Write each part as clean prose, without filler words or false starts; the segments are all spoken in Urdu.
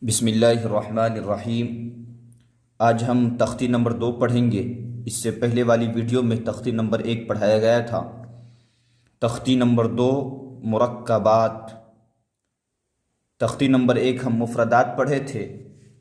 بسم اللہ الرحمن الرحیم۔ آج ہم تختی نمبر 2 پڑھیں گے۔ اس سے پہلے والی ویڈیو میں تختی نمبر 1 پڑھایا گیا تھا۔ تختی نمبر 2 مرکبات۔ تختی نمبر 1 ہم مفردات پڑھے تھے،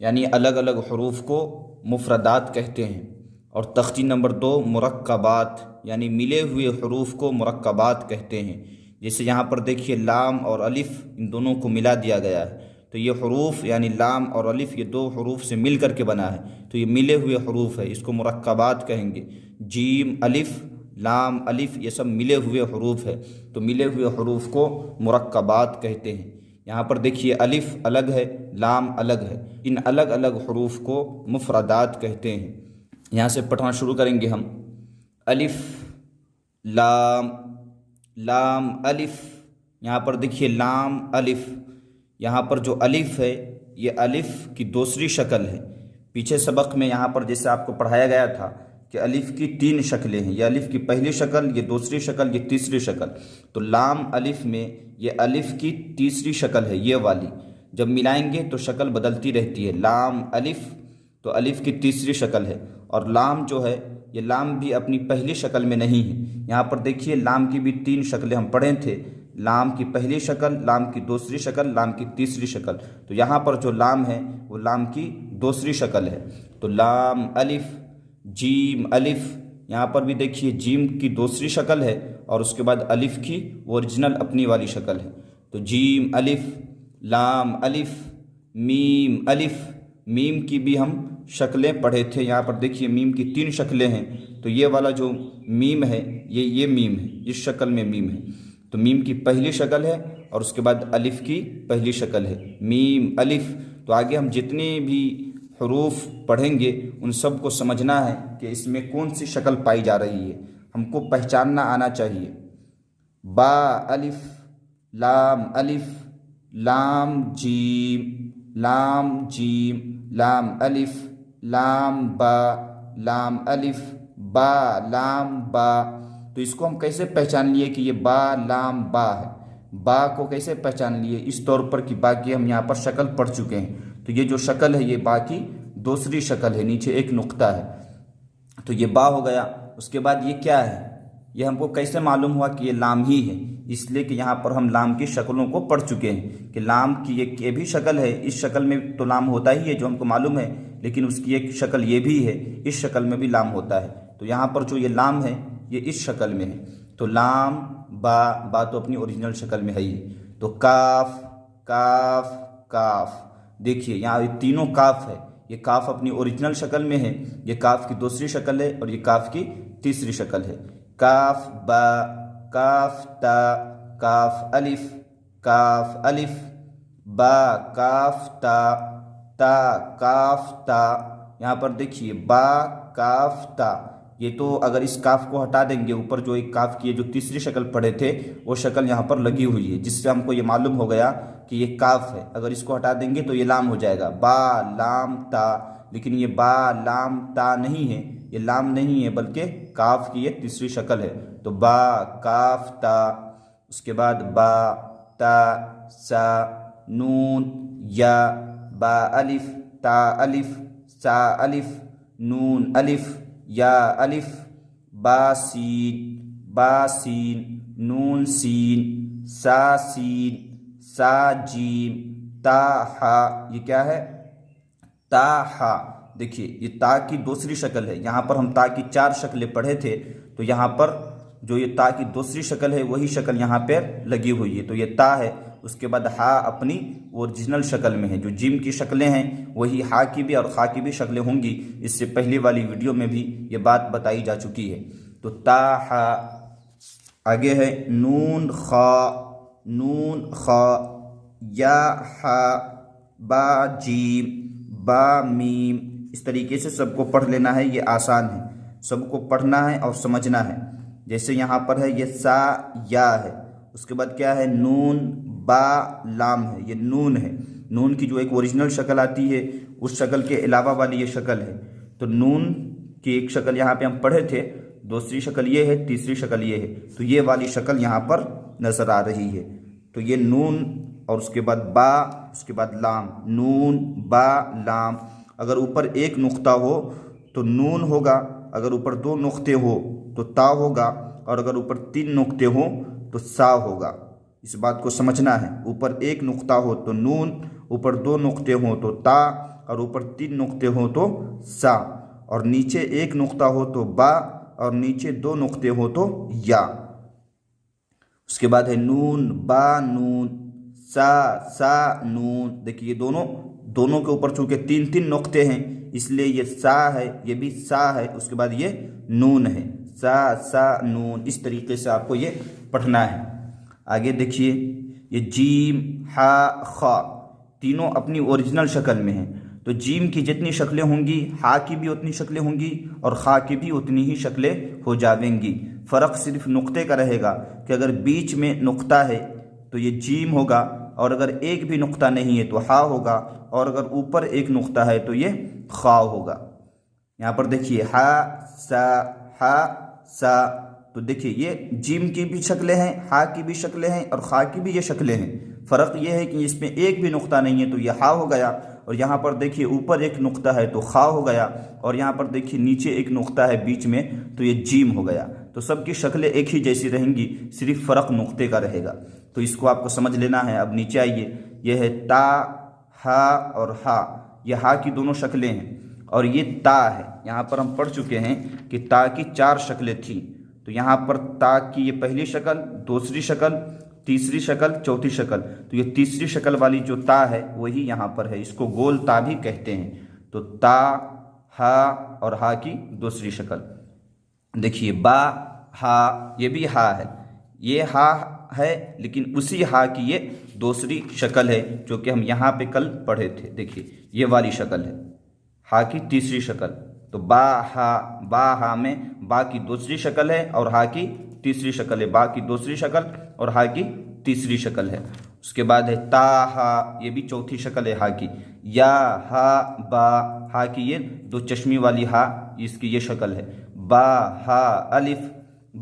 یعنی الگ الگ حروف کو مفردات کہتے ہیں، اور تختی نمبر 2 مرکبات یعنی ملے ہوئے حروف کو مرکبات کہتے ہیں۔ جیسے یہاں پر دیکھیے لام اور الف، ان دونوں کو ملا دیا گیا ہے، تو یہ حروف یعنی لام اور الف یہ 2 حروف سے مل کر کے بنا ہے، تو یہ ملے ہوئے حروف ہے، اس کو مرکبات کہیں گے۔ جیم الف، لام الف، یہ سب ملے ہوئے حروف ہے، تو ملے ہوئے حروف کو مرکبات کہتے ہیں۔ یہاں پر دیکھیے الف الگ ہے، لام الگ ہے، ان الگ الگ حروف کو مفردات کہتے ہیں۔ یہاں سے پڑھنا شروع کریں گے ہم۔ الف لام، لام الف، یہاں پر دیکھیے لام الف، یہاں پر جو الف ہے یہ الف کی دوسری شکل ہے۔ پیچھے سبق میں یہاں پر جیسے آپ کو پڑھایا گیا تھا کہ الف کی 3 شکلیں ہیں، یہ الف کی پہلی شکل، یہ دوسری شکل، یہ تیسری شکل۔ تو لام الف میں یہ الف کی تیسری شکل ہے، یہ والی، جب ملائیں گے تو شکل بدلتی رہتی ہے۔ لام الف تو الف کی تیسری شکل ہے، اور لام جو ہے یہ لام بھی اپنی پہلی شکل میں نہیں ہے۔ یہاں پر دیکھیے لام کی بھی 3 شکلیں ہم پڑھے تھے، لام کی پہلی شکل، لام کی دوسری شکل، لام کی تیسری شکل۔ تو یہاں پر جو لام ہے وہ لام کی دوسری شکل ہے۔ تو لام الف، جیم الف، یہاں پر بھی دیکھیے جیم کی دوسری شکل ہے، اور اس کے بعد الف کی اوریجنل اپنی والی شکل ہے۔ تو جیم الف، لام الف، میم الف، میم کی بھی ہم شکلیں پڑھے تھے۔ یہاں پر دیکھیے میم کی 3 شکلیں ہیں، تو یہ والا جو میم ہے یہ میم ہے، اس شکل میں میم ہے۔ تو میم کی پہلی شکل ہے، اور اس کے بعد الف کی پہلی شکل ہے، میم الف۔ تو آگے ہم جتنے بھی حروف پڑھیں گے ان سب کو سمجھنا ہے کہ اس میں کون سی شکل پائی جا رہی ہے، ہم کو پہچاننا آنا چاہیے۔ با الف، لام الف، لام جیم، لام جیم، لام الف، لام با، لام الف، با، لام با۔ تو اس کو ہم کیسے پہچان لیے کہ یہ با لام با ہے؟ با کو کیسے پہچان لیے؟ اس طور پر کہ با کی ہم یہاں پر شکل پڑھ چکے ہیں، تو یہ جو شکل ہے یہ با کی دوسری شکل ہے، نیچے ایک نقطہ ہے، تو یہ با ہو گیا۔ اس کے بعد یہ کیا ہے؟ یہ ہم کو کیسے معلوم ہوا کہ یہ لام ہی ہے؟ اس لیے کہ یہاں پر ہم لام کی شکلوں کو پڑھ چکے ہیں کہ لام کی یہ بھی شکل ہے، اس شکل میں تو لام ہوتا ہی ہے جو ہم کو معلوم ہے، لیکن اس کی ایک شکل یہ بھی ہے، اس شکل میں بھی لام ہوتا ہے۔ تو یہاں پر جو یہ لام ہے یہ اس شکل میں ہے، تو لام با، با تو اپنی اوریجنل شکل میں ہے ہی۔ تو کاف، کاف، کاف، دیکھیے یہاں یہ تینوں کاف ہے، یہ کاف اپنی اوریجنل شکل میں ہے، یہ کاف کی دوسری شکل ہے، اور یہ کاف کی تیسری شکل ہے۔ کاف با، کاف تا، کاف الف، کاف الف، با کاف تا، تا کاف تا۔ یہاں پر دیکھیے با کاف تا، یہ تو اگر اس کاف کو ہٹا دیں گے، اوپر جو ایک کاف کی جو تیسری شکل پڑھے تھے وہ شکل یہاں پر لگی ہوئی ہے، جس سے ہم کو یہ معلوم ہو گیا کہ یہ کاف ہے۔ اگر اس کو ہٹا دیں گے تو یہ لام ہو جائے گا، با لام تا، لیکن یہ با لام تا نہیں ہے، یہ لام نہیں ہے بلکہ کاف کی یہ تیسری شکل ہے۔ تو با کاف تا، اس کے بعد با تا سا نون یا، با الف، تا الف، سا الف، نون الف، یا الف، با سین، با سین، نون سین، سا سین، سا جیم، تا ہا۔ یہ کیا ہے؟ تا ہا۔ دیکھیے یہ تا کی دوسری شکل ہے، یہاں پر ہم تا کی 4 شکلیں پڑھے تھے، تو یہاں پر جو یہ تا کی دوسری شکل ہے وہی شکل یہاں پر لگی ہوئی ہے، تو یہ تا ہے۔ اس کے بعد ہا اپنی اوریجنل شکل میں ہے، جو جیم کی شکلیں ہیں وہی ہا کی بھی اور خا کی بھی شکلیں ہوں گی، اس سے پہلی والی ویڈیو میں بھی یہ بات بتائی جا چکی ہے۔ تو تا ہا۔ آگے ہے نون خا، نون خا، یا ہا، با جیم، با میم۔ اس طریقے سے سب کو پڑھ لینا ہے، یہ آسان ہے، سب کو پڑھنا ہے اور سمجھنا ہے۔ جیسے یہاں پر ہے یہ سا یا ہے، اس کے بعد کیا ہے؟ نون با لام ہے، یہ نون ہے، نون کی جو ایک اوریجنل شکل آتی ہے اس شکل کے علاوہ والی یہ شکل ہے۔ تو نون کی ایک شکل یہاں پہ ہم پڑھے تھے، دوسری شکل یہ ہے، تیسری شکل یہ ہے، تو یہ والی شکل یہاں پر نظر آ رہی ہے۔ تو یہ نون اور اس کے بعد با، اس کے بعد لام، نون با لام۔ اگر اوپر ایک نقطہ ہو تو نون ہوگا، اگر اوپر دو نقطے ہو تو تا ہوگا، اور اگر اوپر تین نقطے ہوں تو سا ہوگا۔ اس بات کو سمجھنا ہے، اوپر ایک نقطہ ہو تو نون، اوپر دو نقطے ہوں تو تا، اور اوپر تین نقطے ہوں تو سا، اور نیچے ایک نقطہ ہو تو با، اور نیچے دو نقطے ہو تو یا۔ اس کے بعد ہے نون با نون، سا سا نون۔ دیکھیے یہ دونوں کے اوپر چونکہ تین تین نقطے ہیں اس لیے یہ سا ہے، یہ بھی سا ہے، اس کے بعد یہ نون ہے، سا سا نون۔ اس طریقے سے آپ کو یہ پڑھنا ہے۔ آگے دیکھیے یہ جیم ہا خا تینوں اپنی اوریجنل شکل میں ہیں، تو جیم کی جتنی شکلیں ہوں گی ہا کی بھی اتنی شکلیں ہوں گی اور خا کی بھی اتنی ہی شکلیں ہو جاویں گی۔ فرق صرف نقطے کا رہے گا کہ اگر بیچ میں نقطہ ہے تو یہ جیم ہوگا، اور اگر ایک بھی نقطہ نہیں ہے تو ہا ہوگا، اور اگر اوپر ایک نقطہ ہے تو یہ خا ہوگا۔ یہاں پر دیکھیے ہا سا، تو دیکھیے یہ جیم کی بھی شکلیں ہیں، ہا کی بھی شکلیں ہیں، اور خا کی بھی یہ شکلیں ہیں۔ فرق یہ ہے کہ اس میں ایک بھی نقطہ نہیں ہے تو یہ ہا ہو گیا، اور یہاں پر دیکھیے اوپر ایک نقطہ ہے تو خا ہو گیا، اور یہاں پر دیکھیے نیچے ایک نقطہ ہے بیچ میں تو یہ جیم ہو گیا۔ تو سب کی شکلیں ایک ہی جیسی رہیں گی، صرف فرق نقطے کا رہے گا۔ تو اس کو آپ کو سمجھ لینا ہے۔ اب نیچے آئیے، یہ ہے تا ہا اور ہا، یہ ہا کی دونوں شکلیں ہیں، اور یہ تا ہے۔ یہاں پر ہم پڑھ چکے ہیں کہ تا کی چار شکلیں تھیں، تو یہاں پر تا کی یہ پہلی شکل، دوسری شکل، تیسری شکل، چوتھی شکل، تو یہ تیسری شکل والی جو تا ہے وہی یہاں پر ہے، اس کو گول تا بھی کہتے ہیں۔ تو تا ہا اور ہا کی دوسری شکل۔ دیکھیے با ہا، یہ بھی ہا ہے، یہ ہا ہے لیکن اسی ہا کی یہ دوسری شکل ہے جو کہ ہم یہاں پہ کل پڑھے تھے۔ دیکھیے یہ والی شکل ہے، ہا کی تیسری شکل۔ تو با ہا میں با کی دوسری شکل ہے اور ہا کی تیسری شکل ہے، با کی دوسری شکل اور ہا کی تیسری شکل ہے۔ اس کے بعد ہے تا ہا، یہ بھی چوتھی شکل ہے ہا کی۔ یا ہا با، ہا کی یہ دو چشمی والی ہا، اس کی یہ شکل ہے۔ با ہا الف،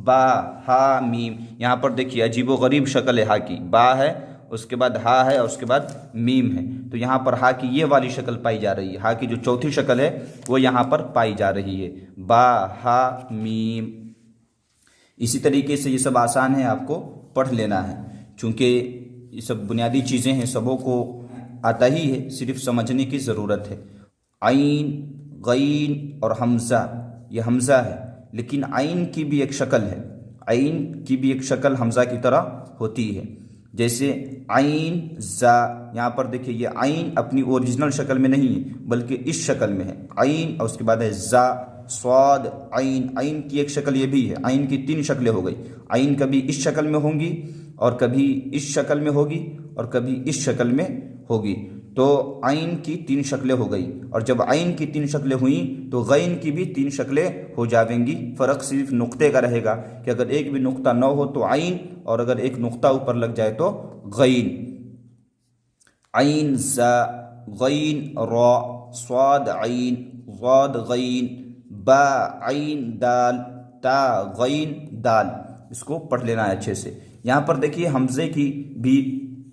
با ہا میم۔ یہاں پر دیکھیے عجیب و غریب شکل ہے ہا کی، با ہے، اس کے بعد ہا ہے، اور اس کے بعد میم ہے۔ تو یہاں پر ہا کی یہ والی شکل پائی جا رہی ہے، ہا کی جو چوتھی شکل ہے وہ یہاں پر پائی جا رہی ہے، با ہا میم۔ اسی طریقے سے یہ سب آسان ہے، آپ کو پڑھ لینا ہے، چونکہ یہ سب بنیادی چیزیں ہیں، سبوں کو آتا ہی ہے، صرف سمجھنے کی ضرورت ہے۔ عین، غین اور حمزہ، یہ حمزہ ہے لیکن عین کی بھی ایک شکل ہے، عین کی بھی ایک شکل حمزہ کی طرح ہوتی ہے، جیسے عین زا۔ یہاں پر دیکھیے یہ عین اپنی اوریجنل شکل میں نہیں ہے بلکہ اس شکل میں ہے، عین، اور اس کے بعد ہے زا صاد عین۔ عین کی ایک شکل یہ بھی ہے، عین کی تین شکلیں ہو گئی، عین کبھی اس شکل میں ہوں گی اور کبھی اس شکل میں ہوگی اور کبھی اس شکل میں ہوگی، تو عین کی تین شکلیں ہو گئی، اور جب عین کی تین شکلیں ہوئیں تو غین کی بھی تین شکلیں ہو جاویں گی۔ فرق صرف نقطے کا رہے گا کہ اگر ایک بھی نقطہ نہ ہو تو عین، اور اگر ایک نقطہ اوپر لگ جائے تو غین۔ عین زا، غین را، صاد عین، ضاد غین، با عین دال، تا غین دال۔ اس کو پڑھ لینا ہے اچھے سے۔ یہاں پر دیکھیے حمزے کی بھی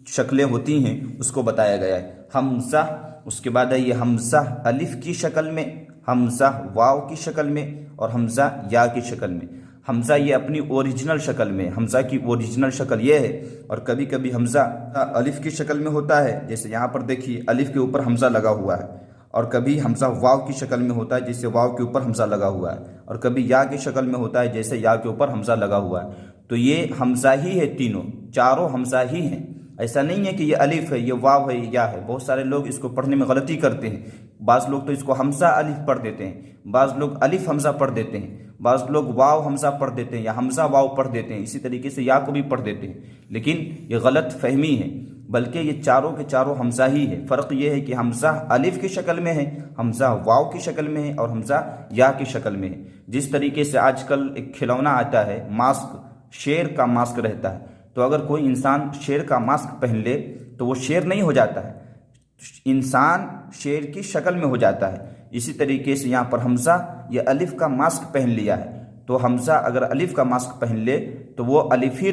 شکلیں ہوتی ہیں، اس کو بتایا گیا ہے۔ حمزہ، اس کے بعد ہے یہ حمزہ الف کی شکل میں، حمزہ واو کی شکل میں، اور حمزہ یا کی شکل میں۔ حمزہ یہ اپنی اوریجنل شکل میں، حمزہ کی اوریجنل شکل یہ ہے، اور کبھی کبھی حمزہ الف کی شکل میں ہوتا ہے، جیسے یہاں پر دیکھیے الف کے اوپر حمزہ لگا ہوا ہے، اور کبھی حمزہ واو کی شکل میں ہوتا ہے جیسے واو کے اوپر حمزہ لگا ہوا ہے، اور کبھی یا کی شکل میں ہوتا ہے جیسے یا کے اوپر حمزہ لگا ہوا ہے۔ تو یہ حمزہ ہی ہے، تینوں چاروں حمزہ ہی ہیں، ایسا نہیں ہے کہ یہ الف ہے، یہ واو ہے، یہ یا ہے۔ بہت سارے لوگ اس کو پڑھنے میں غلطی کرتے ہیں، بعض لوگ تو اس کو حمزہ الف پڑھ دیتے ہیں، بعض لوگ الف حمزہ پڑھ دیتے ہیں، بعض لوگ واو حمزہ پڑھ دیتے ہیں یا حمزہ واو پڑھ دیتے ہیں، اسی طریقے سے یا کو بھی پڑھ دیتے ہیں، لیکن یہ غلط فہمی ہے، بلکہ یہ چاروں کے چاروں حمزہ ہی ہے۔ فرق یہ ہے کہ حمزہ الف کی شکل میں ہے، حمزہ واو کی شکل میں ہے، اور حمزہ یا کی شکل میں ہے۔ جس طریقے سے آج کل ایک کھلونا آتا ہے، ماسک، شیر کا ماسک رہتا ہے، تو اگر کوئی انسان شیر کا ماسک پہن لے تو وہ شیر نہیں ہو جاتا ہے، انسان شیر کی شکل میں ہو جاتا ہے۔ اسی طریقے سے یہاں پر حمزہ یہ الف کا ماسک پہن لیا ہے، تو حمزہ اگر الف کا ماسک پہن لے تو وہ الف ہی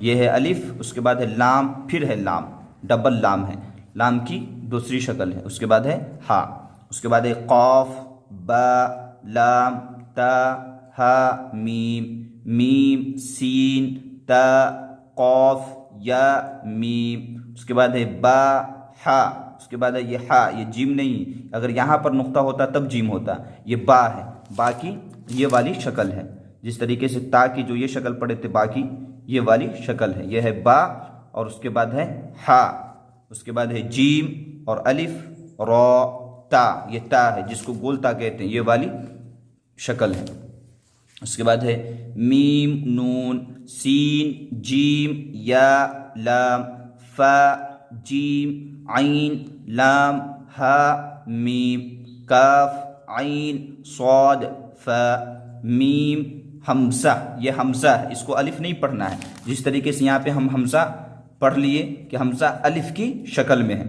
یہ ہے الف، اس کے بعد ہے لام، پھر ہے لام، ڈبل لام ہے، لام کی دوسری شکل ہے، اس کے بعد ہے ہا، اس کے بعد ہے قاف، با، لام، تا، ہا، میم، میم، سین، تا، قاف، یا، میم، اس کے بعد ہے با، ہا، اس کے بعد ہے یہ ہا، یہ جیم نہیں، اگر یہاں پر نقطہ ہوتا تب جیم ہوتا، یہ با ہے، با کی یہ والی شکل ہے، جس طریقے سے تا کی جو یہ شکل پڑے تھے با کی یہ والی شکل ہے، یہ ہے با، اور اس کے بعد ہے ہا، اس کے بعد ہے جیم اور الف، را، تا، یہ تا ہے جس کو گول تا کہتے ہیں، یہ والی شکل ہے، اس کے بعد ہے میم، نون، سین، جیم، یا، لام، فا، جیم، عین، لام، ہا، میم، کاف، عین، صاد، فا، میم، حمزہ، یہ حمزہ ہے، اس کو الف نہیں پڑھنا ہے، جس طریقے سے یہاں پہ ہم حمزہ پڑھ لیے کہ حمزہ الف کی شکل میں ہے،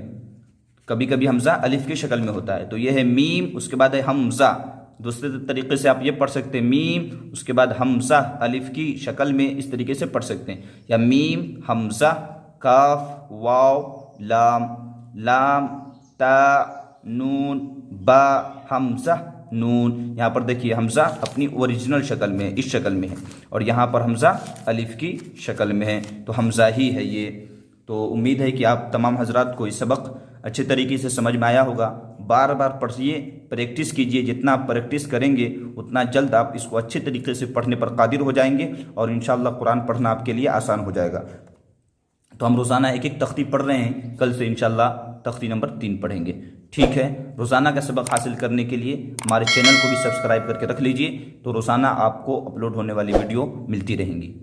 کبھی کبھی حمزہ الف کی شکل میں ہوتا ہے، تو یہ ہے میم، اس کے بعد ہے حمزہ، دوسرے طریقے سے آپ یہ پڑھ سکتے ہیں میم اس کے بعد حمزہ الف کی شکل میں، اس طریقے سے پڑھ سکتے ہیں، یا میم، حمزہ، کاف، واو، لام، لام، تا، نون، با، حمزہ، نون، یہاں پر دیکھیے حمزہ اپنی اوریجنل شکل میں ہے، اس شکل میں ہے، اور یہاں پر حمزہ الف کی شکل میں ہے، تو حمزہ ہی ہے یہ۔ تو امید ہے کہ آپ تمام حضرات کو یہ سبق اچھے طریقے سے سمجھ میں آیا ہوگا، بار بار پڑھیے، پریکٹس کیجئے، جتنا آپ پریکٹس کریں گے اتنا جلد آپ اس کو اچھے طریقے سے پڑھنے پر قادر ہو جائیں گے، اور انشاءاللہ قرآن پڑھنا آپ کے لیے آسان ہو جائے گا۔ تو ہم روزانہ ایک ایک تختی پڑھ رہے ہیں، کل سے انشاءاللہ تختی نمبر 3 پڑھیں گے، ٹھیک ہے؟ روزانہ کا سبق حاصل کرنے کے لیے ہمارے چینل کو بھی سبسکرائب کر کے رکھ لیجئے، تو روزانہ آپ کو اپلوڈ ہونے والی ویڈیو ملتی رہیں گی۔